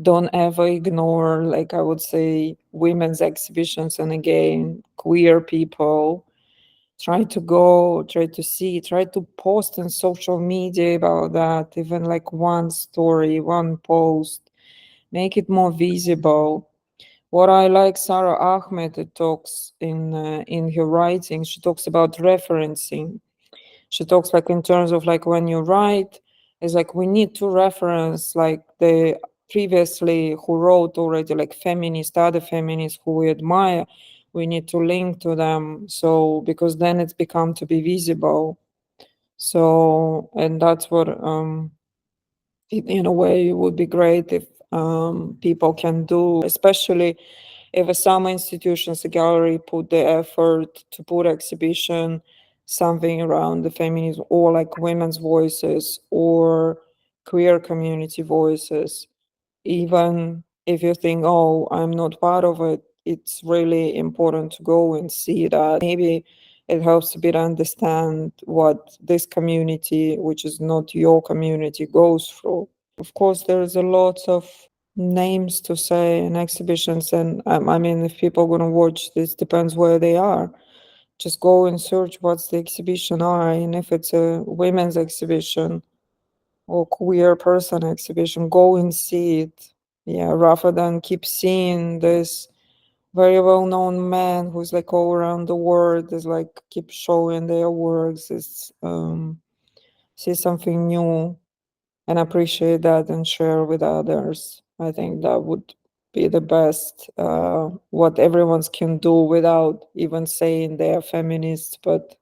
B: don't ever ignore, like I would say, women's exhibitions, and again, queer people. Try to go, try to see, try to post on social media about that, even like one story, one post, make it more visible. What I like, Sara Ahmed talks in her writing, she talks about referencing. She talks like in terms of like when you write, it's like we need to reference like the previously who wrote already, like feminists, other feminists who we admire. We need to link to them, so because then it's become to be visible. So, and that's what in a way it would be great if people can do, especially if some institutions, a gallery, put the effort to put exhibition, something around the feminism or like women's voices or queer community voices. Even if you think, oh, I'm not part of it, it's really important to go and see that. Maybe it helps a bit understand what this community, which is not your community, goes through. Of course, there's a lot of names to say in exhibitions, and I mean, if people are going to watch this, depends where they are. Just go and search what's the exhibition are, and if it's a women's exhibition or queer person exhibition, go and see it. Yeah, rather than keep seeing this very well-known man who's like all around the world is like keep showing their works. It's see something new and appreciate that and share with others. I think that would be the best what everyone's can do without even saying they're feminists, but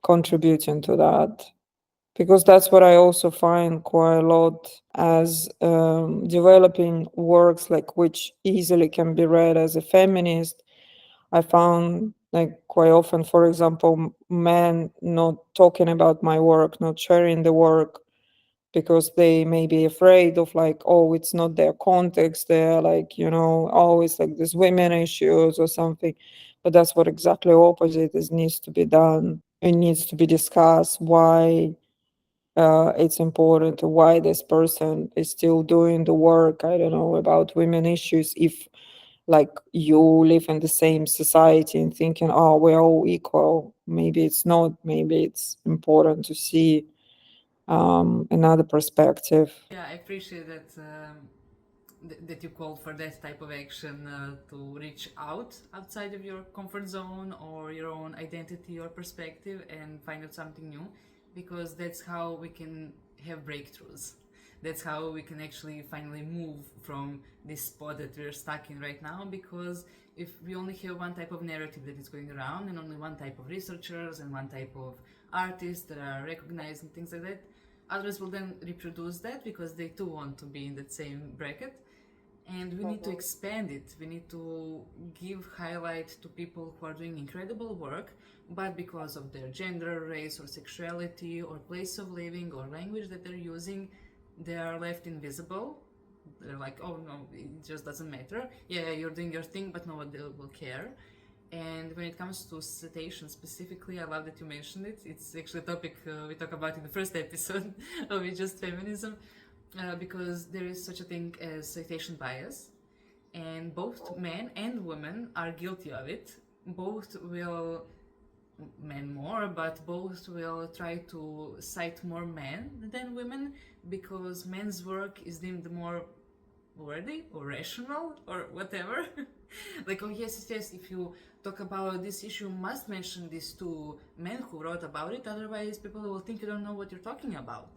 B: contributing to that. Because that's what I also find quite a lot as developing works like which easily can be read as a feminist. I found like quite often, for example, men not talking about my work, not sharing the work because they may be afraid of like, oh, it's not their context. They're like, oh, it's like this women issues or something. But that's what exactly opposite is needs to be done. It needs to be discussed why it's important, why this person is still doing the work, I don't know, about women issues, if like you live in the same society and thinking, oh, we're all equal. Maybe it's not. Maybe it's important to see another perspective.
A: Yeah, I appreciate that that you called for that type of action to reach outside of your comfort zone or your own identity or perspective and find out something new, because that's how we can have breakthroughs. That's how we can actually finally move from this spot that we're stuck in right now, because if we only have one type of narrative that is going around and only one type of researchers and one type of artists that are recognized and things like that, others will then reproduce that because they too want to be in that same bracket. And we need to expand it. We need to give highlight to people who are doing incredible work, but because of their gender, race, or sexuality, or place of living, or language that they're using, they are left invisible. They're like, oh no, it just doesn't matter. Yeah, you're doing your thing, but no one will care. And when it comes to citation specifically, I love that you mentioned it. It's actually a topic we talk about in the first episode of It's Just Feminism, because there is such a thing as citation bias, and both men and women are guilty of it. Both will, men more, but both will try to cite more men than women because men's work is deemed more worthy or rational or whatever. Like, oh yes, if you talk about this issue, you must mention these two men who wrote about it, otherwise people will think you don't know what you're talking about.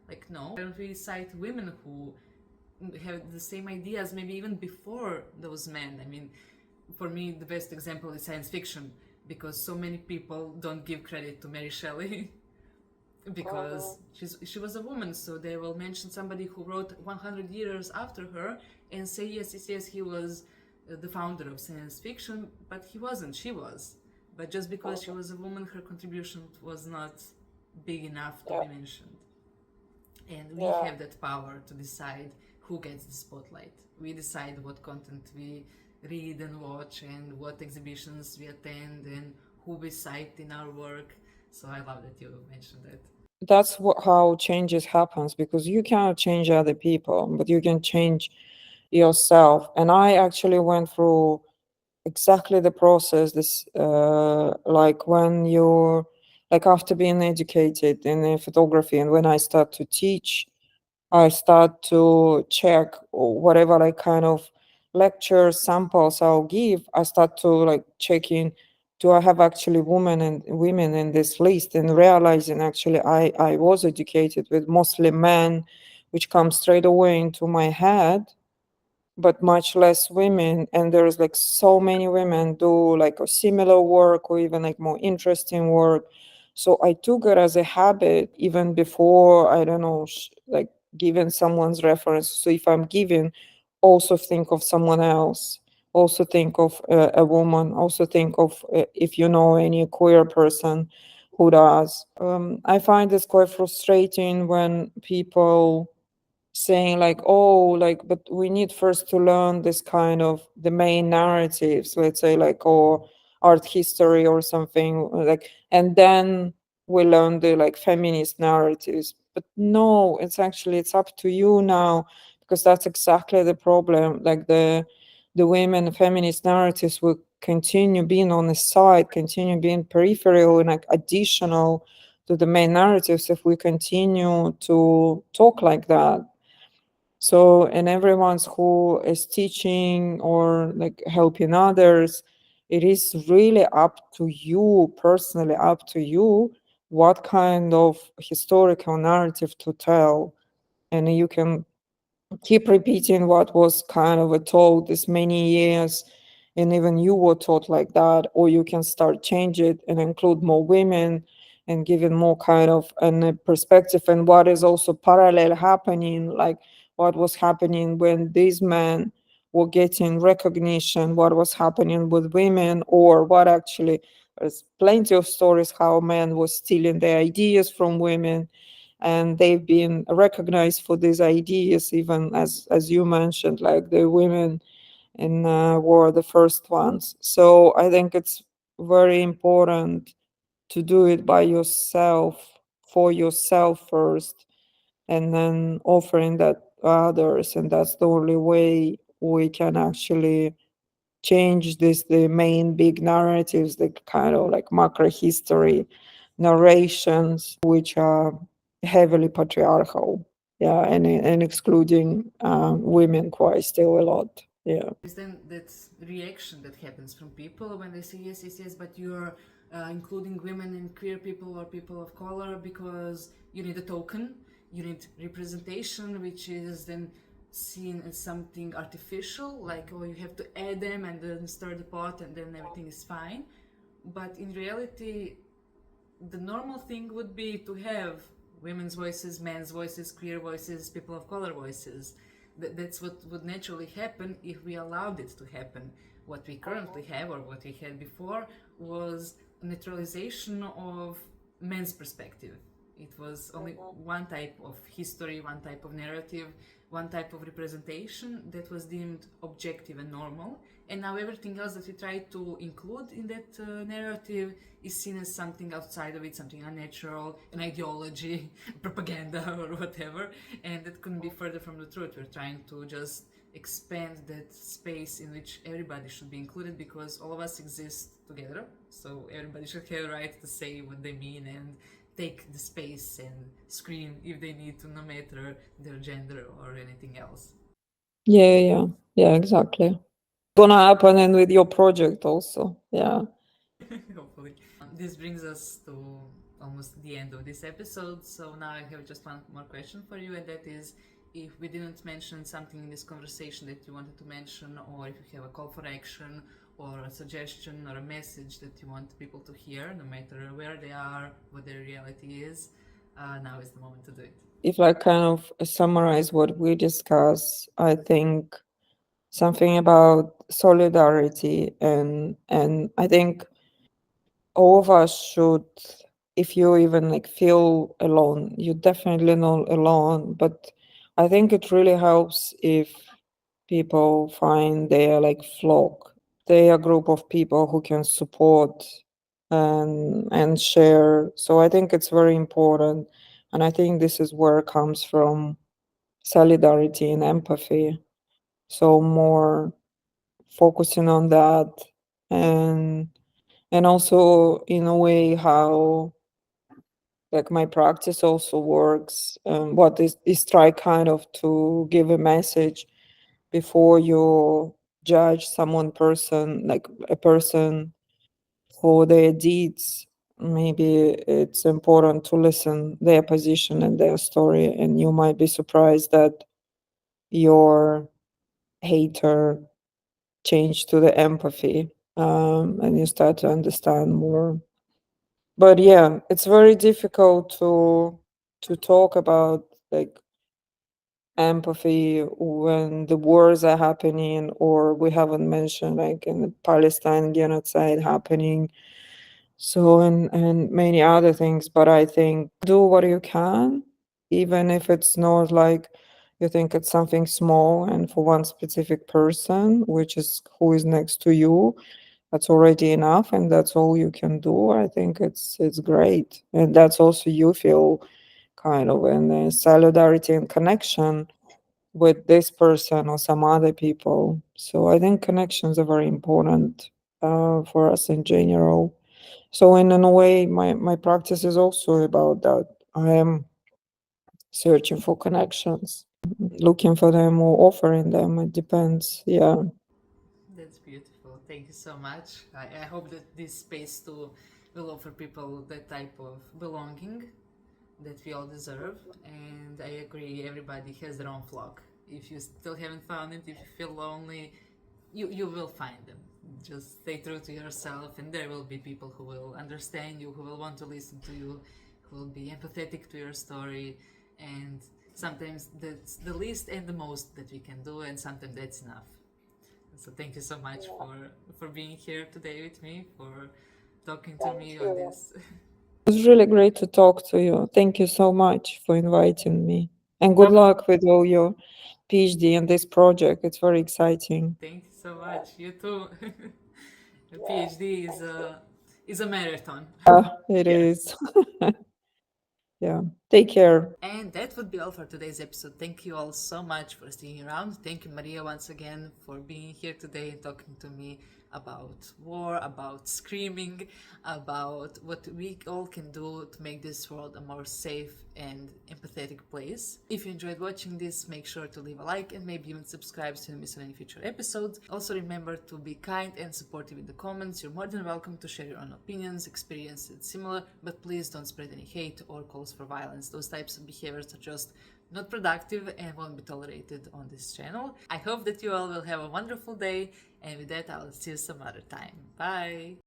A: Like, no, why don't we cite women who have the same ideas, maybe even before those men? I mean, for me, the best example is science fiction, because so many people don't give credit to Mary Shelley because she was a woman, so they will mention somebody who wrote 100 years after her and say, yes, yes, yes, he was the founder of science fiction, but he wasn't, she was. But just because she was a woman, her contribution was not big enough to be mentioned. And we have that power to decide who gets the spotlight. We decide what content we read and watch, and what exhibitions we attend, and who we cite in our work. So I love that you mentioned that.
B: That's how changes happens, because you cannot change other people, but you can change yourself. And I actually went through exactly the process, this like when you're like after being educated in photography, and when I start to teach, I start to check whatever like kind of lecture samples I'll give. I start to like checking, do I have actually women in this list, and realizing actually I was educated with mostly men, which comes straight away into my head, but much less women. And there's like so many women do like a similar work or even like more interesting work. So I took it as a habit even before, I don't know, like giving someone's reference. So if I'm giving, also think of someone else, also think of a woman, also think of if you know any queer person who does. I find this quite frustrating when people saying like, oh, like, but we need first to learn this kind of the main narratives, let's say like, or art history or something like, and then we learn the like feminist narratives. But no, it's actually, it's up to you now, because that's exactly the problem. Like the women feminist narratives will continue being on the side, continue being peripheral and like additional to the main narratives if we continue to talk like that. So, and everyone's who is teaching or like helping others, it is really up to you, personally up to you, what kind of historical narrative to tell. And you can keep repeating what was kind of told this many years, and even you were taught like that, or you can start change it and include more women and give it more kind of a perspective, and what is also parallel happening, like what was happening when these men were getting recognition, what was happening with women, or what actually, there's plenty of stories how men was stealing the ideas from women, and they've been recognized for these ideas, even as you mentioned, like the women in were the first ones. So I think it's very important to do it by yourself, for yourself first, and then offering that to others. And that's the only way we can actually change this, the main big narratives, the kind of like macro history narrations, which are heavily patriarchal. Yeah, and excluding women quite still a lot. Yeah.
A: Is then that reaction that happens from people when they say yes, yes, yes, but you're including women and queer people or people of color because you need a token, you need representation, which is then seen as something artificial, like, oh, you have to add them and then stir the pot and then everything is fine. But in reality, the normal thing would be to have women's voices, men's voices, queer voices, people of color voices. That's what would naturally happen if we allowed it to happen. What we currently have, or what we had before, was a neutralization of men's perspective. It was only one type of history, one type of narrative, one type of representation that was deemed objective and normal. And now everything else that we try to include in that narrative is seen as something outside of it, something unnatural, an ideology, propaganda, or whatever. And that couldn't be further from the truth. We're trying to just expand that space in which everybody should be included, because all of us exist together. So everybody should have a right to say what they mean and take the space and scream if they need to, no matter their gender or anything else.
B: Yeah, exactly. Gonna happen and with your project also. Yeah.
A: Hopefully. This brings us to almost the end of this episode. So now I have just one more question for you, and that is, if we didn't mention something in this conversation that you wanted to mention, or if you have a call for action or a suggestion or a message that you want people to hear, no matter where they are, what their reality is, now is the moment to do it.
B: If I kind of summarize what we discussed, I think something about solidarity, and I think all of us should, if you even like feel alone, you're definitely not alone, but I think it really helps if people find their like flock, their group of people who can support and share. So I think it's very important, and I think this is where it comes from, solidarity and empathy. So more focusing on that, and also in a way how like my practice also works, what is try kind of to give a message before you judge someone person, like a person for their deeds. Maybe it's important to listen their position and their story, and you might be surprised that your hater changed to the empathy, and you start to understand more. But yeah, it's very difficult to talk about like empathy when the wars are happening, or we haven't mentioned like in the Palestine genocide happening, so and many other things. But I think do what you can, even if it's not like you think it's something small and for one specific person, which is who is next to you. That's already enough, and that's all you can do. I think it's great, and that's also you feel kind of in a solidarity and connection with this person or some other people. So I think connections are very important for us in general. So in a way, my practice is also about that. I am searching for connections, looking for them or offering them. It depends. Yeah.
A: That's beautiful. Thank you so much. I hope that this space too will offer people that type of belonging that we all deserve. And I agree, everybody has their own flock. If you still haven't found it, if you feel lonely, you will find them. Just stay true to yourself, and there will be people who will understand you, who will want to listen to you, who will be empathetic to your story. And sometimes that's the least and the most that we can do, and sometimes that's enough. So thank you so much for being here today with me, for talking to
B: Thank
A: me on
B: you.
A: this.
B: It was really great to talk to you. Thank you so much for inviting me. And good
A: Of
B: luck with all your PhD and this project. It's very exciting.
A: Thank you so much. You too. A PhD is a marathon.
B: Yeah, it
A: Yeah.
B: is. Yeah. Take care.
A: And that would be all for today's episode. Thank you all so much for sticking around. Thank you, Maria, once again for being here today and talking to me about war, about screaming, about what we all can do to make this world a more safe and empathetic place. If you enjoyed watching this, make sure to leave a like and maybe even subscribe so you don't miss any future episodes. Also remember to be kind and supportive in the comments. You're more than welcome to share your own opinions, experiences similar, but please don't spread any hate or calls for violence. Those types of behaviors are just not productive and won't be tolerated on this channel. I hope that you all will have a wonderful day, and with that, I'll see you some other time. Bye!